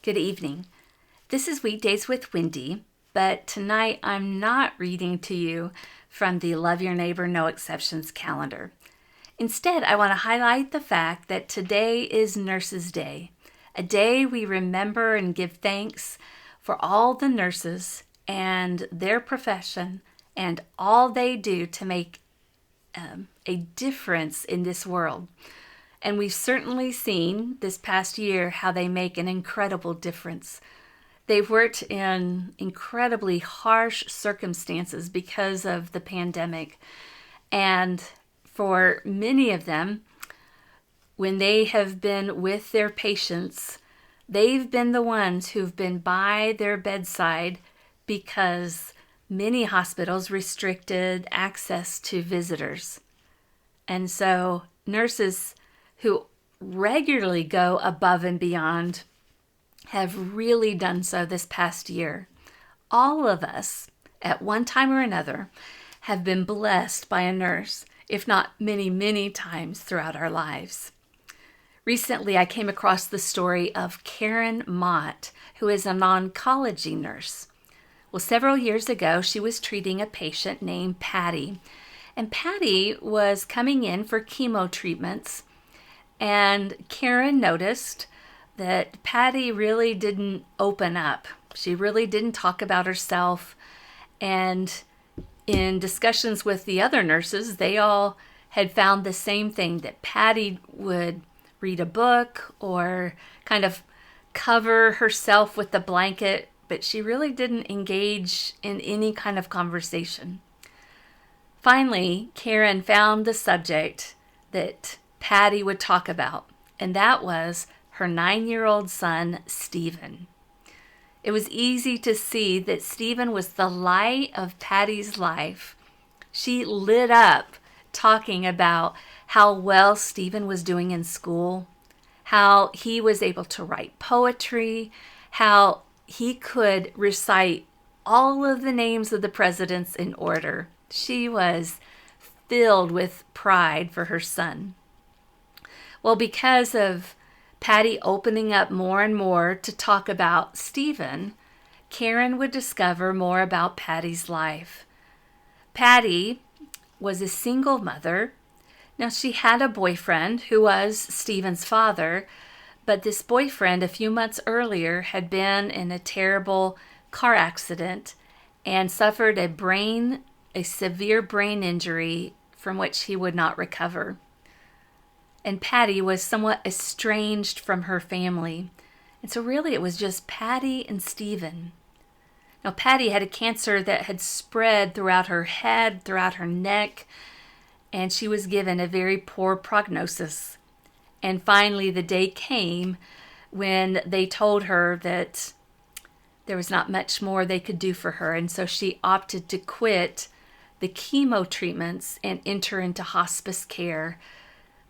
Good evening. This is Weekdays with Wendy, but tonight I'm not reading to you from the Love Your Neighbor No Exceptions calendar. Instead, I want to highlight the fact that today is Nurses Day, a day we remember and give thanks for all the nurses and their profession and all they do to make a difference in this world. And we've certainly seen this past year how they make an incredible difference. They've worked in incredibly harsh circumstances because of the pandemic. And for many of them, when they have been with their patients, they've been the ones who've been by their bedside because many hospitals restricted access to visitors. And so nurses who regularly go above and beyond have really done so this past year. All of us, at one time or another, have been blessed by a nurse, if not many, many times throughout our lives. Recently, I came across the story of Karen Mott, who is an oncology nurse. Well, several years ago, she was treating a patient named Patty. And Patty was coming in for chemo treatments. And Karen noticed that Patty really didn't open up. She really didn't talk about herself. And in discussions with the other nurses, they all had found the same thing, that Patty would read a book or kind of cover herself with the blanket, but she really didn't engage in any kind of conversation. Finally, Karen found the subject that Patty would talk about, and that was her 9-year-old son, Stephen. It was easy to see that Stephen was the light of Patty's life. She lit up talking about how well Stephen was doing in school, how he was able to write poetry, how he could recite all of the names of the presidents in order. She was filled with pride for her son. Well, because of Patty opening up more and more to talk about Stephen, Karen would discover more about Patty's life. Patty was a single mother. Now, she had a boyfriend who was Stephen's father, but this boyfriend a few months earlier had been in a terrible car accident and suffered a severe brain injury from which he would not recover. And Patty was somewhat estranged from her family. And so really it was just Patty and Stephen. Now, Patty had a cancer that had spread throughout her head, throughout her neck, and she was given a very poor prognosis. And finally, the day came when they told her that there was not much more they could do for her. And so she opted to quit the chemo treatments and enter into hospice care.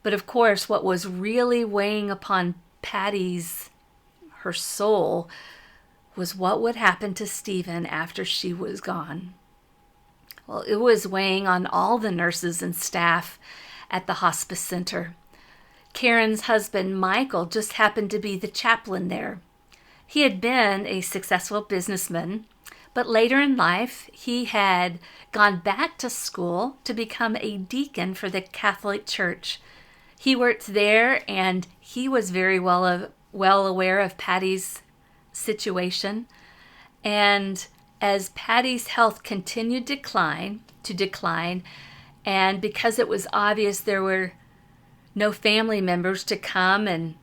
But of course, what was really weighing upon her soul, was what would happen to Stephen after she was gone. Well, it was weighing on all the nurses and staff at the hospice center. Karen's husband, Michael, just happened to be the chaplain there. He had been a successful businessman, but later in life, he had gone back to school to become a deacon for the Catholic Church. He worked there, and he was very well aware of Patty's situation. And as Patty's health continued to decline, and because it was obvious there were no family members to come and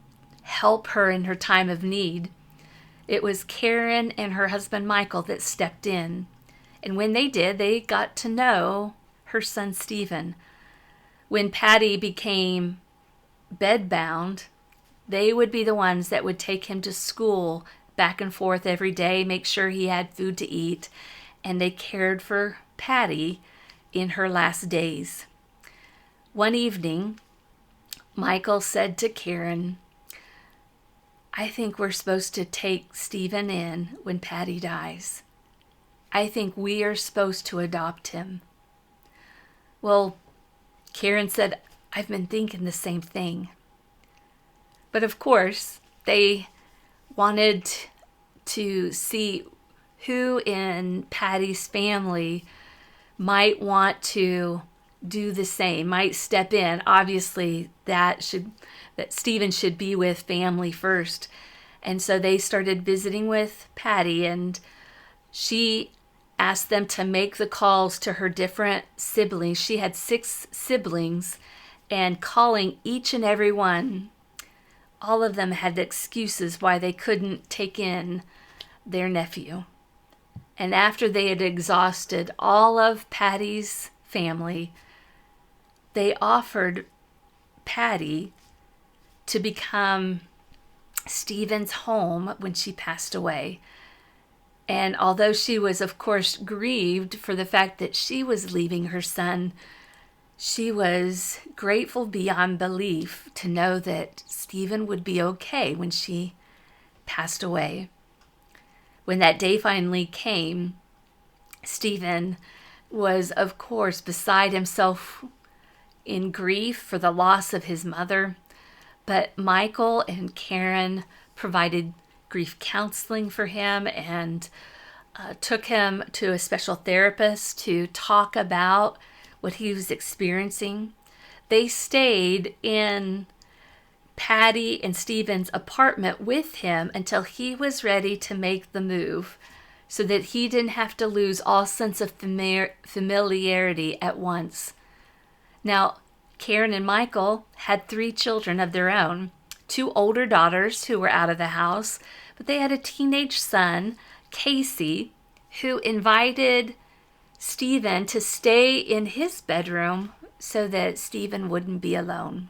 help her in her time of need, it was Karen and her husband Michael that stepped in. And when they did, they got to know her son Stephen. When Patty became bedbound, they would be the ones that would take him to school back and forth every day, make sure he had food to eat, and they cared for Patty in her last days. One evening, Michael said to Karen, "I think we're supposed to take Stephen in when Patty dies. I think we are supposed to adopt him." Well, Karen said, "I've been thinking the same thing." But of course, they wanted to see who in Patty's family might want to do the same, might step in. Obviously, that Stephen should be with family first. And so they started visiting with Patty, and she asked them to make the calls to her different siblings. She had 6 siblings, and calling each and every one, all of them had excuses why they couldn't take in their nephew. And after they had exhausted all of Patty's family, they offered Patty to become Stephen's home when she passed away. And although she was, of course, grieved for the fact that she was leaving her son, she was grateful beyond belief to know that Stephen would be okay when she passed away. When that day finally came, Stephen was, of course, beside himself in grief for the loss of his mother. But Michael and Karen provided grief counseling for him and took him to a special therapist to talk about what he was experiencing. They stayed in Patty and Stephen's apartment with him until he was ready to make the move, so that he didn't have to lose all sense of familiarity at once. Now, Karen and Michael had 3 children of their own, 2 older daughters who were out of the house, but they had a teenage son, Casey, who invited Stephen to stay in his bedroom so that Stephen wouldn't be alone.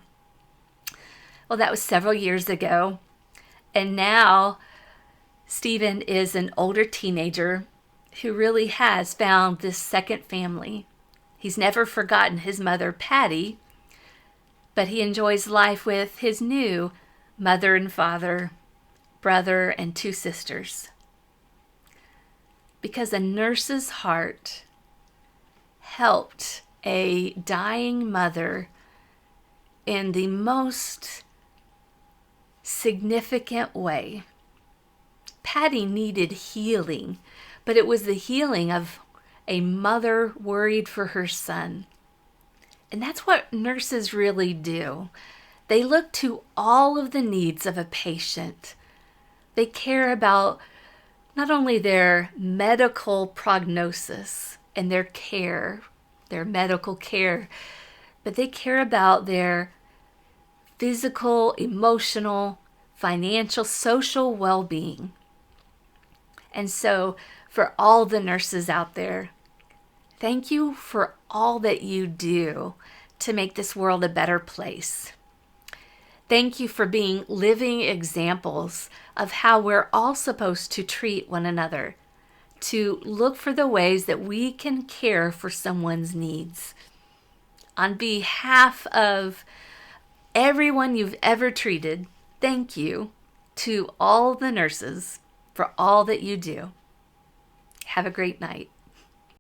Well, that was several years ago, and now Stephen is an older teenager who really has found this second family. He's never forgotten his mother, Patty, but he enjoys life with his new mother and father, brother, and 2 sisters. Because a nurse's heart helped a dying mother in the most significant way. Patty needed healing, but it was the healing of a mother worried for her son. And that's what nurses really do. They look to all of the needs of a patient. They care about not only their medical prognosis and their care, their medical care, but they care about their physical, emotional, financial, social well-being. And so, for all the nurses out there, thank you for all that you do to make this world a better place. Thank you for being living examples of how we're all supposed to treat one another, to look for the ways that we can care for someone's needs. On behalf of everyone you've ever treated, thank you to all the nurses for all that you do. Have a great night.